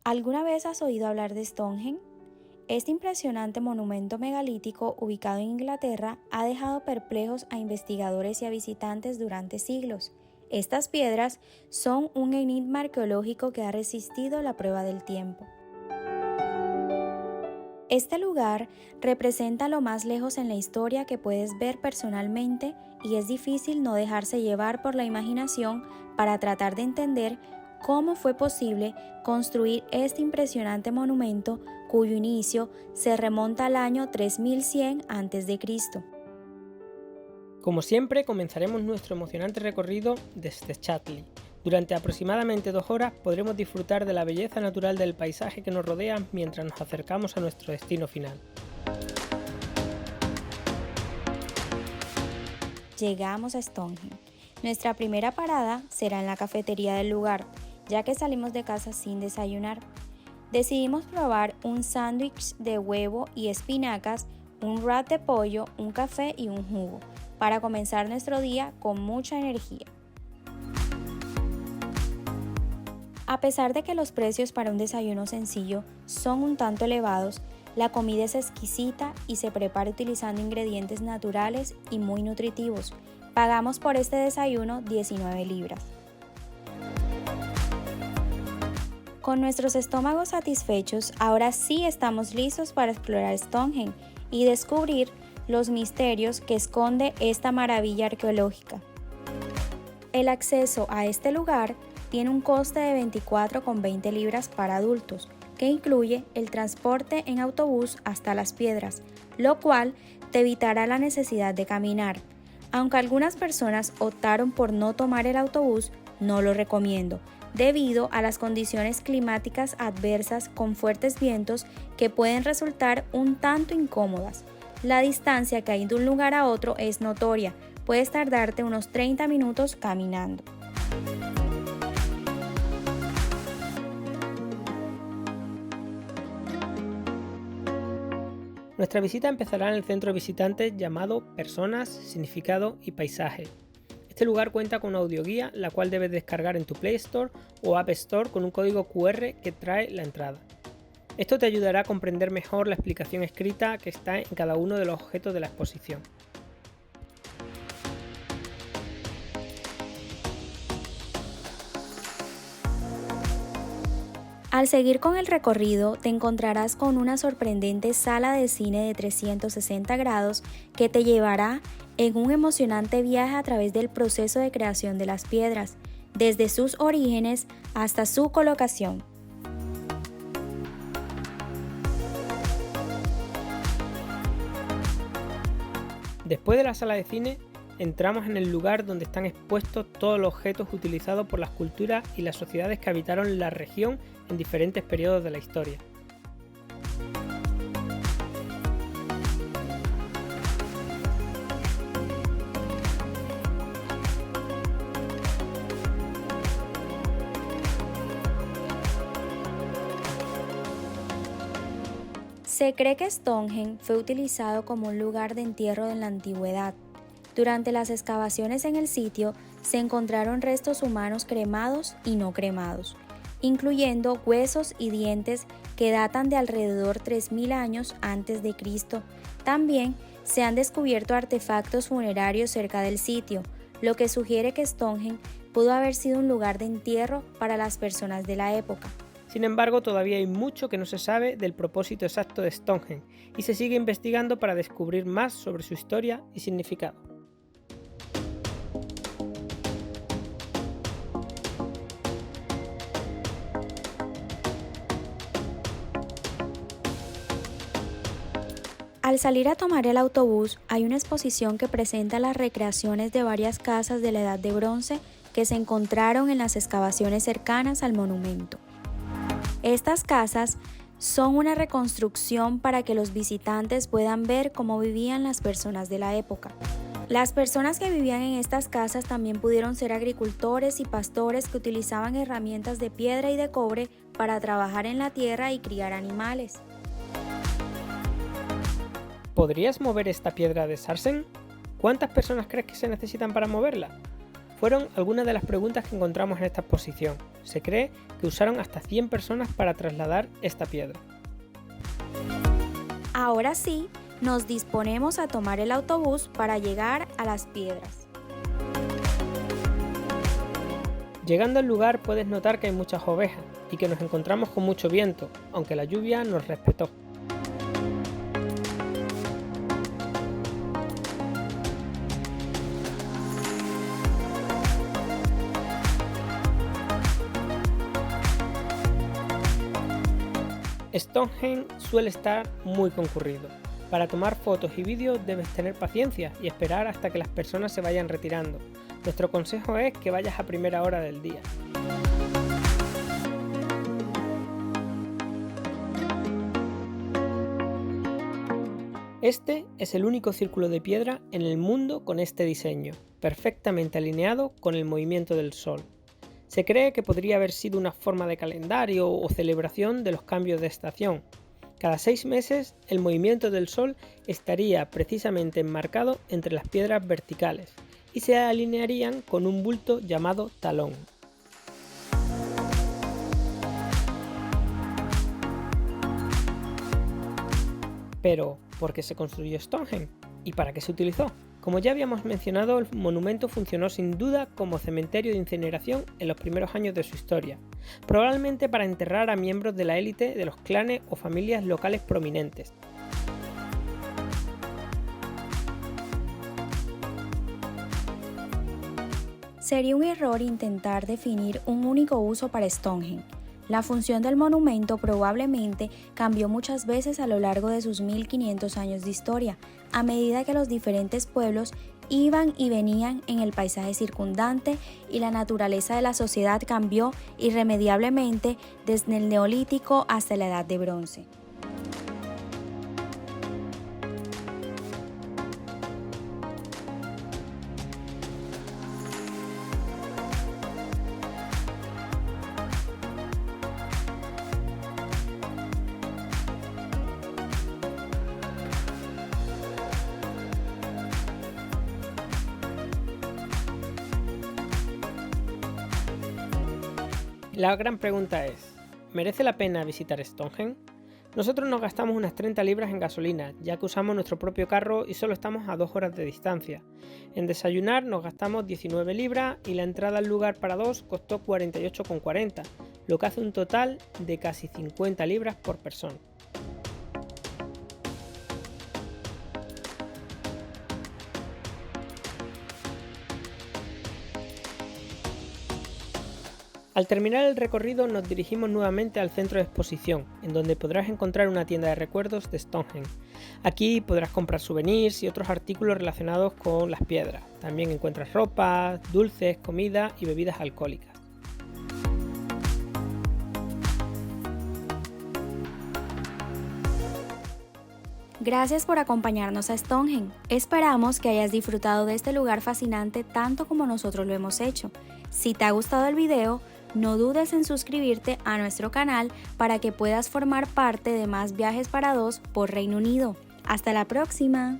¿Alguna vez has oído hablar de Stonehenge? Este impresionante monumento megalítico ubicado en Inglaterra ha dejado perplejos a investigadores y a visitantes durante siglos. Estas piedras son un enigma arqueológico que ha resistido la prueba del tiempo. Este lugar representa lo más lejos en la historia que puedes ver personalmente y es difícil no dejarse llevar por la imaginación para tratar de entender cómo fue posible construir este impresionante monumento cuyo inicio se remonta al año 3100 a.C. Como siempre, comenzaremos nuestro emocionante recorrido desde Chatley. Durante aproximadamente 2 horas podremos disfrutar de la belleza natural del paisaje que nos rodea mientras nos acercamos a nuestro destino final. Llegamos a Stonehenge. Nuestra primera parada será en la cafetería del lugar, ya que salimos de casa sin desayunar. Decidimos probar un sándwich de huevo y espinacas, un wrap de pollo, un café y un jugo, para comenzar nuestro día con mucha energía. A pesar de que los precios para un desayuno sencillo son un tanto elevados, la comida es exquisita y se prepara utilizando ingredientes naturales y muy nutritivos. Pagamos por este desayuno 19 libras. Con nuestros estómagos satisfechos, ahora sí estamos listos para explorar Stonehenge y descubrir los misterios que esconde esta maravilla arqueológica. El acceso a este lugar tiene un coste de 24,20 libras para adultos, que incluye el transporte en autobús hasta las piedras, lo cual te evitará la necesidad de caminar. Aunque algunas personas optaron por no tomar el autobús, no lo recomiendo, debido a las condiciones climáticas adversas con fuertes vientos que pueden resultar un tanto incómodas. La distancia que hay de un lugar a otro es notoria, puedes tardarte unos 30 minutos caminando. Nuestra visita empezará en el centro de visitantes llamado Personas, Significado y Paisaje. Este lugar cuenta con una audioguía, la cual debes descargar en tu Play Store o App Store con un código QR que trae la entrada. Esto te ayudará a comprender mejor la explicación escrita que está en cada uno de los objetos de la exposición. Al seguir con el recorrido, te encontrarás con una sorprendente sala de cine de 360 grados que te llevará en un emocionante viaje a través del proceso de creación de las piedras, desde sus orígenes hasta su colocación. Después de la sala de cine, entramos en el lugar donde están expuestos todos los objetos utilizados por las culturas y las sociedades que habitaron la región en diferentes periodos de la historia. Se cree que Stonehenge fue utilizado como un lugar de entierro en la antigüedad. Durante las excavaciones en el sitio se encontraron restos humanos cremados y no cremados, incluyendo huesos y dientes que datan de alrededor 3000 años antes de Cristo. También se han descubierto artefactos funerarios cerca del sitio, lo que sugiere que Stonehenge pudo haber sido un lugar de entierro para las personas de la época. Sin embargo, todavía hay mucho que no se sabe del propósito exacto de Stonehenge y se sigue investigando para descubrir más sobre su historia y significado. Al salir a tomar el autobús, hay una exposición que presenta las recreaciones de varias casas de la Edad de Bronce que se encontraron en las excavaciones cercanas al monumento. Estas casas son una reconstrucción para que los visitantes puedan ver cómo vivían las personas de la época. Las personas que vivían en estas casas también pudieron ser agricultores y pastores que utilizaban herramientas de piedra y de cobre para trabajar en la tierra y criar animales. ¿Podrías mover esta piedra de Sarsen? ¿Cuántas personas crees que se necesitan para moverla? Fueron algunas de las preguntas que encontramos en esta exposición. Se cree que usaron hasta 100 personas para trasladar esta piedra. Ahora sí, nos disponemos a tomar el autobús para llegar a las piedras. Llegando al lugar puedes notar que hay muchas ovejas y que nos encontramos con mucho viento, aunque la lluvia nos respetó. Stonehenge suele estar muy concurrido. Para tomar fotos y vídeos debes tener paciencia y esperar hasta que las personas se vayan retirando. Nuestro consejo es que vayas a primera hora del día. Este es el único círculo de piedra en el mundo con este diseño, perfectamente alineado con el movimiento del Sol. Se cree que podría haber sido una forma de calendario o celebración de los cambios de estación. Cada 6 meses el movimiento del Sol estaría precisamente enmarcado entre las piedras verticales y se alinearían con un bulto llamado talón. Pero, ¿por qué se construyó Stonehenge? ¿Y para qué se utilizó? Como ya habíamos mencionado, el monumento funcionó sin duda como cementerio de incineración en los primeros años de su historia, probablemente para enterrar a miembros de la élite de los clanes o familias locales prominentes. Sería un error intentar definir un único uso para Stonehenge. La función del monumento probablemente cambió muchas veces a lo largo de sus 1500 años de historia, a medida que los diferentes pueblos iban y venían en el paisaje circundante y la naturaleza de la sociedad cambió irremediablemente desde el Neolítico hasta la Edad de Bronce. La gran pregunta es, ¿merece la pena visitar Stonehenge? Nosotros nos gastamos unas 30 libras en gasolina, ya que usamos nuestro propio carro y solo estamos a 2 horas de distancia. En desayunar nos gastamos 19 libras y la entrada al lugar para dos costó 48,40, lo que hace un total de casi 50 libras por persona. Al terminar el recorrido nos dirigimos nuevamente al centro de exposición, en donde podrás encontrar una tienda de recuerdos de Stonehenge. Aquí podrás comprar souvenirs y otros artículos relacionados con las piedras. También encuentras ropa, dulces, comida y bebidas alcohólicas. Gracias por acompañarnos a Stonehenge. Esperamos que hayas disfrutado de este lugar fascinante tanto como nosotros lo hemos hecho. Si te ha gustado el video, no dudes en suscribirte a nuestro canal para que puedas formar parte de más viajes para dos por Reino Unido. ¡Hasta la próxima!